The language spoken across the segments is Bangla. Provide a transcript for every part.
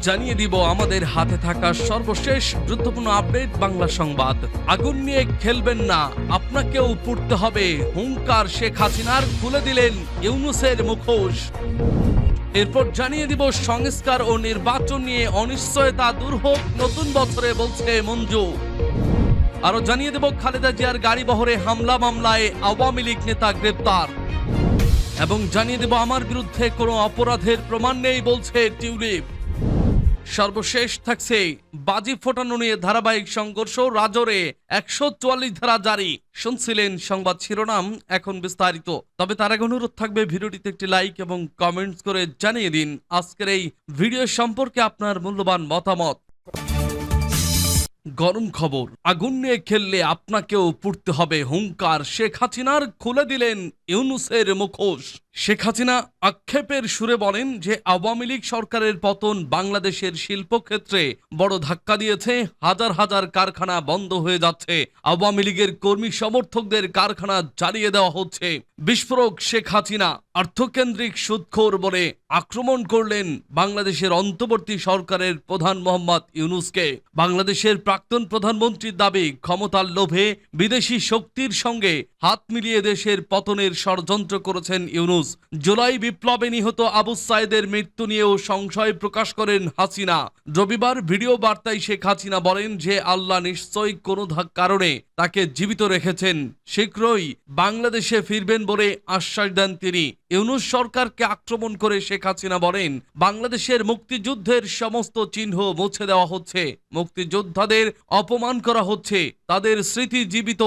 জানিয়ে দিব আমাদের হাতে থাকা সর্বশেষ গুরুত্বপূর্ণ আপডেট বাংলা সংবাদ। আগুন নিয়ে খেলবেন না, আপনাকেও পুড়তে হবে, হুঙ্কার শেখ হাসিনার। খুলে দিলেন ইউনূসের মুখোশ। এরপর জানিয়ে দিব সংস্কার ও নির্বাচন নিয়ে অনিশ্চয়তা দূর হোক নতুন বছরে, বলছে মঞ্জু। আরো জানিয়ে দেব খালেদা জিয়ার গাড়িবহরে হামলা মামলায় আওয়ামী লীগ নেতা গ্রেপ্তার। এবং জানিয়ে দেব আমার বিরুদ্ধে কোনো অপরাধের প্রমাণ নেই, বলছে টিউলিপ। সর্বশেষ থাকছে বাজি ফোটানো নিয়ে ধারাবাহিক সংঘর্ষ, রাজরে 144 ধারা জারি। শুনছিলেন সংবাদ শিরোনাম, এখন বিস্তারিত। তবে তার আগে অনুরোধ থাকবে ভিডিওটিতে একটি লাইক এবং কমেন্টস করে জানিয়ে দিন আজকের এই ভিডিও সম্পর্কে আপনার মূল্যবান মতামত। গরম খবর, আগুন নিয়ে খেললে আপনাকেও পুড়তে হবে, হুঙ্কার শেখ হাসিনার। খুলে দিলেন ইউনূসের মুখোশ। শেখ হাসিনা আক্ষেপের সুরে বলেন যে আওয়ামী লীগ সরকারের পতন বাংলাদেশের শিল্পক্ষেত্রে বড় ধাক্কা দিয়েছে। হাজার হাজার কারখানা বন্ধ হয়ে যাচ্ছে, আওয়ামী লীগের কর্মী সমর্থকদের কারখানা জ্বালিয়ে দেওয়া হচ্ছে। বিস্ফোরক শেখ হাসিনা অর্থকেন্দ্রিক সুদখোর বলে আক্রমণ করলেন বাংলাদেশের অন্তর্বর্তী সরকারের প্রধান মোহাম্মদ ইউনূসকে। বাংলাদেশের প্রাক্তন প্রধানমন্ত্রীর দাবি, ক্ষমতার লোভে বিদেশি শক্তির সঙ্গে হাত মিলিয়ে দেশের পতনের ষড়যন্ত্র করেছেন ইউনূস। জুলাই বিপ্লবে নিহত আবু সাইদের মৃত্যু নিয়েও সংশয় প্রকাশ করেন হাসিনা। রবিবার ভিডিও বার্তায় শেখ হাসিনা বলেন যে আল্লাহ নিশ্চয়ই কোনো কারণে তাকে জীবিত রেখেছেন, শীঘ্রই বাংলাদেশে ফিরবেন বলে আশ্বাস দেন তিনি। ইউনূস সরকারকে আক্রমণ করে শেখ হাসিনা বলেন, বাংলাদেশের মুক্তিযুদ্ধের সমস্ত চিহ্ন মুছে দেওয়া হচ্ছে, মুক্তিযোদ্ধাদের অপমান করা হচ্ছে, তাদের স্মৃতি জীবিত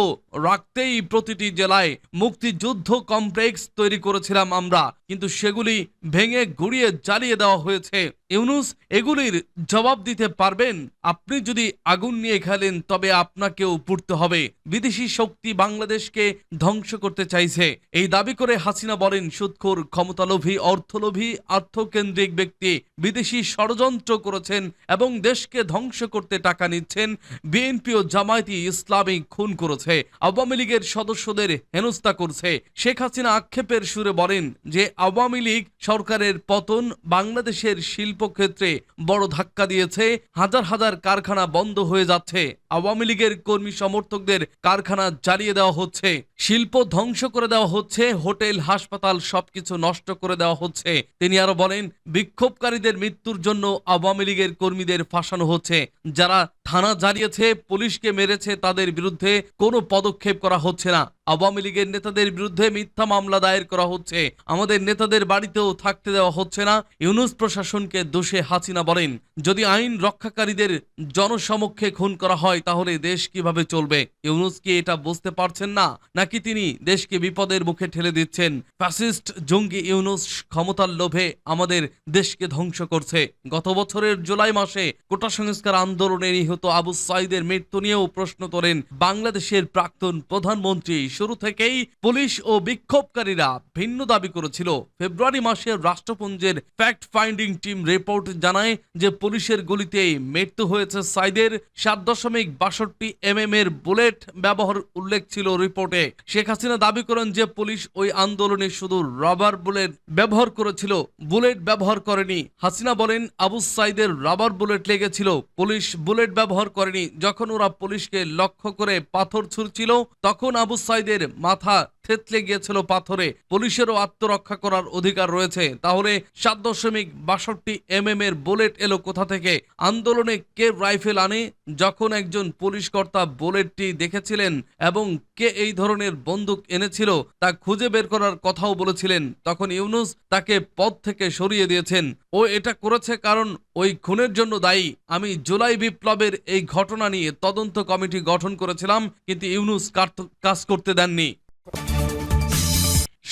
রাখতেই প্রতিটি জেলায় মুক্তিযুদ্ধ কমপ্লেক্স তৈরি করেছিলাম আমরা, কিন্তু সেগুলি ভেঙে গুড়িয়ে জ্বালিয়ে দেওয়া হয়েছে। ইউনূস এগুলির জবাব দিতে পারবেন? আপনি যদি আগুন নিয়ে খেলেন তবে আপনাকেও পুড়তে হবে। বিদেশি শক্তি বাংলাদেশকে ধ্বংস করতে চাইছে, এই দাবি করে হাসিনা বলেন, সুদখোর, ক্ষমতালোভী, অর্থলোভী, আত্মকেন্দ্রিক ব্যক্তি বিদেশি ষড়যন্ত্র করেছেন এবং দেশকে ধ্বংস করতে টাকা নিচ্ছেন। বিএনপি ও জামায়াতে ইসলামী খুন করেছে, আওয়ামী লীগের সদস্যদের হেনস্থা করছে। শেখ হাসিনা আক্ষেপের সুরে বলেন যে আওয়ামী লীগ সরকারের পতন বাংলাদেশের শিল্পক্ষেত্রে বড় ধাক্কা দিয়েছে। হাজার হাজার কারখানা বন্ধ হয়ে যাচ্ছে, আওয়ামী লীগের কর্মী সমর্থকদের কারখানা জ্বালিয়ে দেওয়া হচ্ছে, শিল্প ধ্বংস করে দেওয়া হচ্ছে, হোটেল হাসপাতাল সবকিছু নষ্ট করে দেওয়া হচ্ছে। তিনি আরো বলেন, বিক্ষোভকারীদের মৃত্যুর জন্য আওয়ামী লীগের কর্মীদের ফাঁসানো হচ্ছে, যারা থানা জ্বালিয়েছে, পুলিশকে মেরেছে, তাদের বিরুদ্ধে কোনো পদক্ষেপ করা হচ্ছে না। আওয়ামী লীগের নেতাদের বিরুদ্ধে মিথ্যা মামলা দায়ের করা হচ্ছে, আমাদের নেতাদের বাড়িতেও থাকতে দেওয়া হচ্ছে না। ইউনূস প্রশাসনকে দোষে হাসিনা বলেন, যদি আইন রক্ষাকারীদের জনসমক্ষে খুন করা হয় তাহলে দেশ কিভাবে চলবে? ইউনূস কি এটা বুঝতে পারছেন না, নাকি তিনি দেশকে বিপদের মুখে ঠেলে দিচ্ছেন? ফ্যাসিস্ট জঙ্গি ইউনূস ক্ষমতার লোভে আমাদের দেশকে ধ্বংস করছে। গত বছরের জুলাই মাসে কোটা সংস্কার আন্দোলনে নিহত আবু সাইদের মৃত্যু নিয়েও প্রশ্ন তোলেন বাংলাদেশের প্রাক্তন প্রধানমন্ত্রী। শুরু থেকেই পুলিশ ও বিক্ষোভকারীরা ভিন্ন দাবি করেছিল। ফেব্রুয়ারি মাসে রাষ্ট্রপুঞ্জের ফ্যাক্ট ফাইন্ডিং টিম রিপোর্ট জানায় যে পুলিশের গুলিতে মৃত্যু হয়েছে সাইদের। 7.62 mm এর বুলেট ব্যবহার উল্লেখ ছিল রিপোর্টে। শেখ হাসিনা দাবি করেন যে পুলিশ ওই আন্দোলনে শুধু রাবার বুলেট ব্যবহার করেছিল, বুলেট ব্যবহার করেনি। হাসিনা বলেন, আবু সাইদের রাবার বুলেট লেগেছিল, পুলিশ বুলেট ব্যবহার করেনি। যখন ওরা পুলিশকে লক্ষ্য করে পাথর ছুঁড়ছিল তখন আবু সাইদের মাথা থেতলে গিয়েছিল পাথরে। পুলিশেরও আত্মরক্ষা করার অধিকার রয়েছে। তাহলে 7.62 mm এর বুলেট এলো কোথা থেকে? আন্দোলনে কে রাইফেল আনে? যখন একজন পুলিশ কর্তা বুলেটটি দেখেছিলেন এবং কে এই ধরনের বন্দুক এনেছিল তা খুঁজে বের করার কথাও বলেছিলেন, তখন ইউনূস তাকে পদ থেকে সরিয়ে দিয়েছেন। ও এটা করেছে কারণ ওই খুনের জন্য দায়ী। আমি জুলাই বিপ্লবের এই ঘটনা নিয়ে তদন্ত কমিটি গঠন করেছিলাম, কিন্তু ইউনূস কাজ করতে দেননি।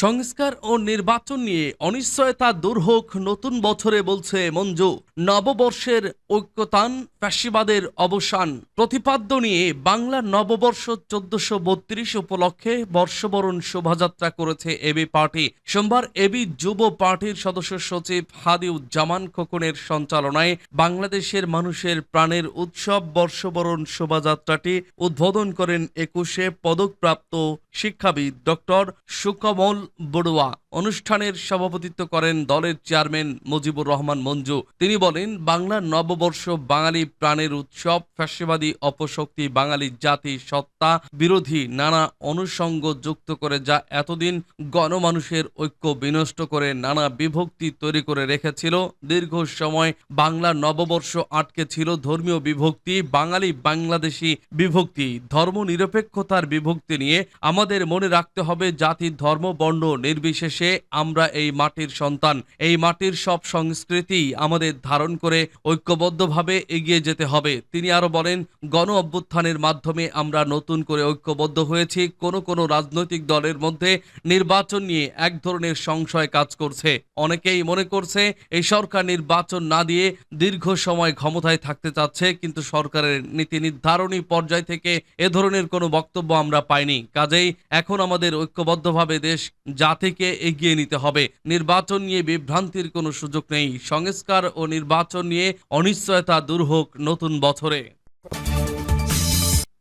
সংস্কার ও নির্বাচন নিয়ে অনিশ্চয়তা দূর হোক নতুন বছরে, বলছে মঞ্জু। নববর্ষের ঐক্যতান, ফ্যাসিবাদের অবসান প্রতিপাদ্য নিয়ে বাংলার নববর্ষ 1432 উপলক্ষে বর্ষবরণ শোভাযাত্রা করেছে এবি পার্টি। সোমবার এবি যুব পার্টির সদস্য সচিব হাদিউজ্জামান খোকনের সঞ্চালনায় বাংলাদেশের মানুষের প্রাণের উৎসব বর্ষবরণ শোভাযাত্রাটি উদ্বোধন করেন 21 পদকপ্রাপ্ত শিক্ষাবিদ ডক্টর সুকমল বড়ুয়া। অনুষ্ঠানের সভাপতিত্ব করেন দলের চেয়ারম্যান মুজিবুর রহমান মঞ্জু। তিনি বলেন, বাংলার নববর্ষ বাঙালি প্রাণের উৎসব। ফ্যাসিবাদী অপশক্তি বাঙালি জাতি সত্তা বিরোধী নানা অনুষঙ্গ যুক্ত করে, যা এতদিন গণমানুষের ঐক্য বিনষ্ট করে নানা বিভক্তি তৈরি করে রেখেছিল। দীর্ঘ সময় বাংলার নববর্ষ আটকে ছিল ধর্মীয় বিভক্তি, বাঙালি বাংলাদেশি বিভক্তি, ধর্মনিরপেক্ষতার বিভক্তি নিয়ে আমাদের মনে রাখতে হবে, জাতি ধর্ম বর্ণ নির্বিশেষে আমরা এই মাটির সন্তান। এই মাটির সব সংস্কৃতি আমাদের ধারণ করে ঐক্যবদ্ধভাবে এগিয়ে যেতে হবে। তিনি আরো বলেন, গণ অভ্যুত্থানের মাধ্যমে আমরা নতুন করে ঐক্যবদ্ধ হয়েছি। কোনো রাজনৈতিক দলের মধ্যে নির্বাচন নিয়ে এক ধরনের সংশয় কাজ করছে। অনেকেই মনে করছে এই সরকার নির্বাচন না দিয়ে দীর্ঘ সময় ক্ষমতায় থাকতে চাচ্ছে, কিন্তু সরকারের নীতি নির্ধারণী পর্যায় থেকে এ ধরনের কোনো বক্তব্য আমরা পাইনি। কাজেই এখন আমাদের ঐক্যবদ্ধভাবে দেশ জাতিকে এগিয়ে নিতে হবে। নির্বাচন নিয়ে বিভ্রান্তির কোনো সুযোগ নেই। সংস্কার ও নির্বাচন নিয়ে অনিশ্চয়তা দূর হোক নতুন বছরে।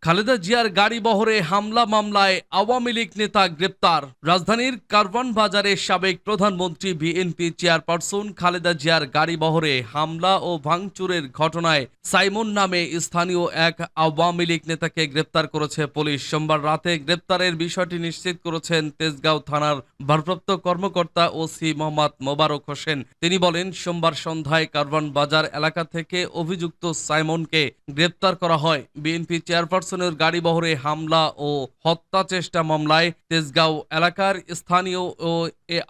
খালেদা জিয়ার গাড়ি বহরে হামলা মামলায় আওয়ামী লীগ নেতা গ্রেপ্তার। রাজধানীর কারওয়ান বাজারে সাবেক প্রধানমন্ত্রী বিএনপি চেয়ারপারসন খালেদা জিয়ার গাড়ি বহরে হামলা ও ভাঙচুরের ঘটনায় সাইমন নামে স্থানীয় এক আওয়ামী লীগ নেতাকে গ্রেপ্তার করেছে পুলিশ। সোমবার রাতে গ্রেপ্তারের বিষয়টি নিশ্চিত করেছেন তেজগাঁও থানার ভারপ্রাপ্ত কর্মকর্তা ওসি মোহাম্মদ মোবারক হোসেন। তিনি বলেন, সোমবার সন্ধ্যায় কারওয়ান বাজার এলাকা থেকে অভিযুক্ত সাইমনকে গ্রেপ্তার করা হয়। বিএনপি চেয়ারপারসন গাড়ি বহরে হামলা ও হত্যা চেষ্টা মামলায় তেজগাঁও এলাকার স্থানীয় ও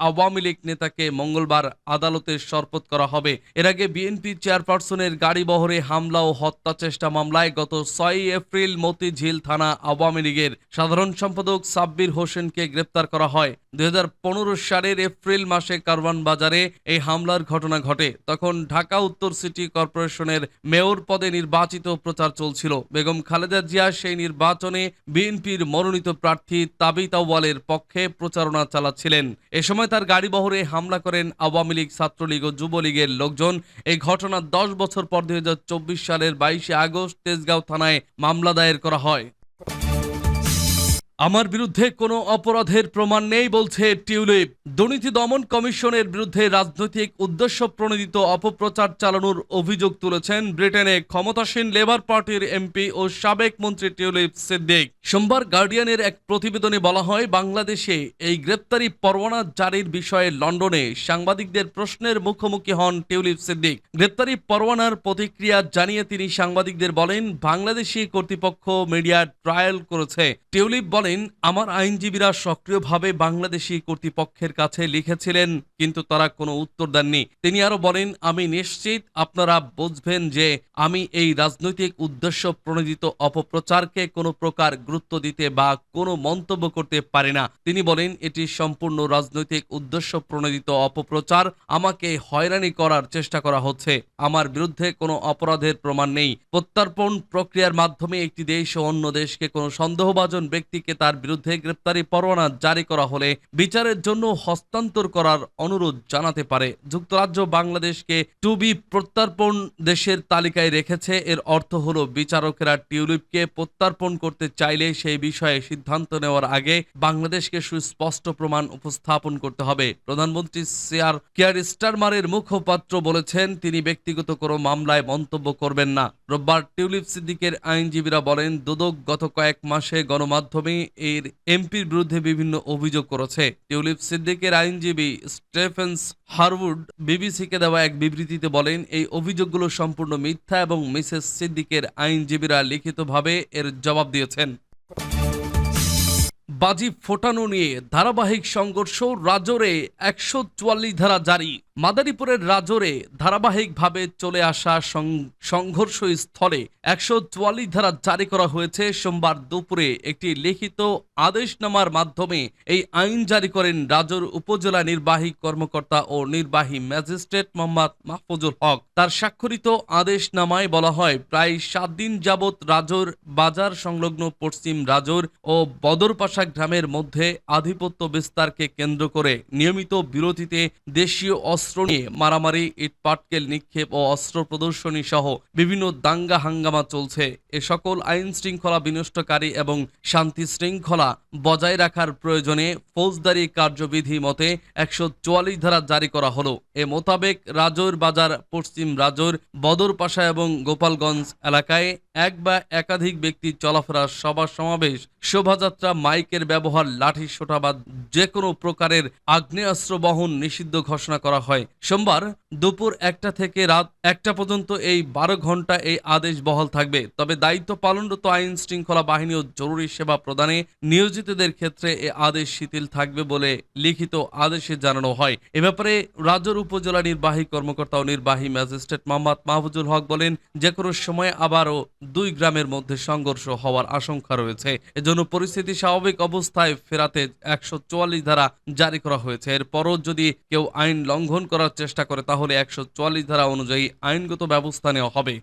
আওয়ামী লীগ নেতাকে মঙ্গলবার আদালতে সোপর্দ করা হবে। এর আগে বিএনপি চেয়ারপারসনের গাড়ি বহরে হামলা ও হত্যা চেষ্টা মামলায় গত 6 এপ্রিল মতিঝিল থানা আওয়ামী লীগের সাধারণ সম্পাদক সাব্বির হোসেনকে গ্রেপ্তার করা হয়। 2015 সালের এপ্রিল মাসে কারওয়ান বাজারে এই হামলার ঘটনা ঘটে। তখন ঢাকা উত্তর সিটি কর্পোরেশনের মেয়র পদে নির্বাচিত প্রচার চলছিল। বেগম খালেদা জিয়া সেই নির্বাচনে বিএনপির মনোনীত প্রার্থী তাবিত আউয়ালের পক্ষে প্রচারণা চালাচ্ছিলেন। এ সময় তার গাড়ি বহরে হামলা করেন আওয়ামী লীগ, ছাত্রলীগ ও যুবলীগের লোকজন। এই ঘটনার 10 বছর পর 2024 সালের 22 আগস্ট তেজগাঁও থানায় মামলা দায়ের করা হয়। আমার বিরুদ্ধে কোনো অপরাধের প্রমাণ নেই বলছে টিউলিপ। দুর্নীতি দমন কমিশনের বিরুদ্ধে রাজনৈতিক উদ্দেশ্য প্রণোদিত অপপ্রচার চালানোর অভিযোগ তুলেছেন ব্রিটেনে ক্ষমতাসীন লেবার পার্টির এমপি ও সাবেক মন্ত্রী টিউলিপ সিদ্দিক। সোমবার গার্ডিয়ানের এক প্রতিবেদনে বলা হয়, বাংলাদেশে এই গ্রেপ্তারি পরোয়ানা জারির বিষয়ে লন্ডনে সাংবাদিকদের প্রশ্নের মুখোমুখি হন টিউলিপ সিদ্দিক। গ্রেপ্তারি পরোয়ানার প্রতিক্রিয়া জানিয়ে তিনি সাংবাদিকদের বলেন, বাংলাদেশি কর্তৃপক্ষ মিডিয়া ট্রায়াল করেছে। টিউলিপ বলেন, আমার আইনজীবীরা সক্রিয়ভাবে বাংলাদেশি কর্তৃপক্ষের কাছে লিখেছিলেন, কিন্তু তারা কোনো উত্তর দেননি। তিনি আরো বলেন, আমি নিশ্চিত আপনারা বুঝবেন যে আমি এই রাজনৈতিক উদ্দেশ্য প্রণোদিত অপপ্রচারকে কোনো প্রকার গুরুত্ব দিতে বা কোনো মন্তব্য করতে পারি না। তিনি বলেন, এটি সম্পূর্ণ রাজনৈতিক উদ্দেশ্য প্রণোদিত অপপ্রচার। আমাকে হয়রানি করার চেষ্টা করা হচ্ছে। আমার বিরুদ্ধে কোনো অপরাধের প্রমাণ নেই। প্রত্যর্পণ প্রক্রিয়ার মাধ্যমে একটি দেশ ও অন্য দেশকে কোনো সন্দেহভাজন ব্যক্তিকে তার বিরুদ্ধে গ্রেপ্তারি পরোয়ানা জারি করা হলে বিচারের জন্য হস্তান্তর করার অনুরোধ জানাতে পারে। যুক্তরাজ্য বাংলাদেশকে টু বি প্রত্যর্পণ দেশের তালিকায় রেখেছে। এর অর্থ হলো বিচারকেরা টিউলিপকে প্রত্যর্পণ করতে চাইলে সেই বিষয়ে সিদ্ধান্ত নেওয়ার আগে বাংলাদেশকে সুস্পষ্ট প্রমাণ উপস্থাপন করতে হবে। প্রধানমন্ত্রী কিয়ার স্টারমারের মুখপাত্র বলেছেন, তিনি ব্যক্তিগত কোনো মামলায় মন্তব্য করবেন না। রোববার টিউলিপ সিদ্দিকের আইনজীবীরা বলেন, দুদক গত কয়েক মাসে গণমাধ্যমে এর এমপির বিরুদ্ধে বিভিন্ন অভিযোগ করেছে। টিউলিপ সিদ্দিকের আইনজীবী স্টেফেন্স হারউড বিবিসিকে দেওয়া এক বিবৃতিতে বলেন, এই অভিযোগগুলো সম্পূর্ণ মিথ্যা এবং মিসেস সিদ্দিকের আইনজীবীরা লিখিতভাবে এর জবাব দিয়েছেন। বাজি ফোটানো নিয়ে ধারাবাহিক সংঘর্ষ, রাজোরে 144 ধারা জারি। মাদারীপুরের রাজোরে ধারাবাহিকভাবে চলে আসা সংঘর্ষ স্থলে 144 ধারা জারি করা হয়েছে। সোমবার দুপুরে একটি লিখিত আদেশনামার মাধ্যমে এই আইন জারি করেন রাজোর উপজেলা নির্বাহী কর্মকর্তা ও নির্বাহী ম্যাজিস্ট্রেট মোহাম্মদ মাহফুজুল হক। তার স্বাক্ষরিত আদেশনামায় বলা হয়, প্রায় 7 দিন যাবৎ রাজোর বাজার সংলগ্ন পশ্চিম রাজোর ও বদরপাশা গ্রামের মধ্যে আধিপত্য বিস্তারকে কেন্দ্র করে নিয়মিত বিরতিতে দেশীয় অস্ত্র অস্ত্র নিয়ে মারামারি, ইটপাটকেল নিক্ষেপ ও অস্ত্র প্রদর্শনী সহ বিভিন্ন দাঙ্গা হাঙ্গামা চলছে। এ সকল আইন শৃঙ্খলা বিনষ্টকারী এবং শান্তি শৃঙ্খলা বজায় রাখার প্রয়োজনে ফৌজদারি কার্যবিধি মতে 144 ধারা জারি করা হলো। এ মোতাবেক রাজৌর বাজার, পশ্চিম রাজৌর, বদরপাশা এবং গোপালগঞ্জ এলাকায় এক বা একাধিক ব্যক্তি চলাফেরা, সভা সমাবেশ, শোভাযাত্রা, মাইকের ব্যবহার, লাঠি সোঁটা বা যে কোনো প্রকারের আগ্নেয়াস্ত্র বহন নিষিদ্ধ ঘোষণা করা হয়। সোমবার দুপুর 1টা থেকে রাত 1টা পর্যন্ত এই 12 ঘন্টা এই আদেশ বহাল থাকবে। তবে দায়িত্ব পালনরত আইন শৃঙ্খলা বাহিনী ও জরুরি সেবা প্রদানে নিয়োজিতদের ক্ষেত্রে এ আদেশ শিথিল থাকবে বলে লিখিত আদেশে জানানো হয়। এ ব্যাপারে রাজৌর উপজেলা নির্বাহী কর্মকর্তা ও নির্বাহী ম্যাজিস্ট্রেট মোহাম্মদ মাহফুজুল হক বলেন, যে কোনো সময় আবারও 2 গ্রামের মধ্যে সংঘর্ষ হওয়ার আশঙ্কা রয়েছে। এজন্য পরিস্থিতি স্বাভাবিক অবস্থায় ফেরাতে 144 ধারা জারি করা হয়েছে। এরপরও যদি কেউ আইন লঙ্ঘন করার চেষ্টা করে তাহলে 144 ধারা অনুযায়ী আইনগত ব্যবস্থা নেওয়া হবে।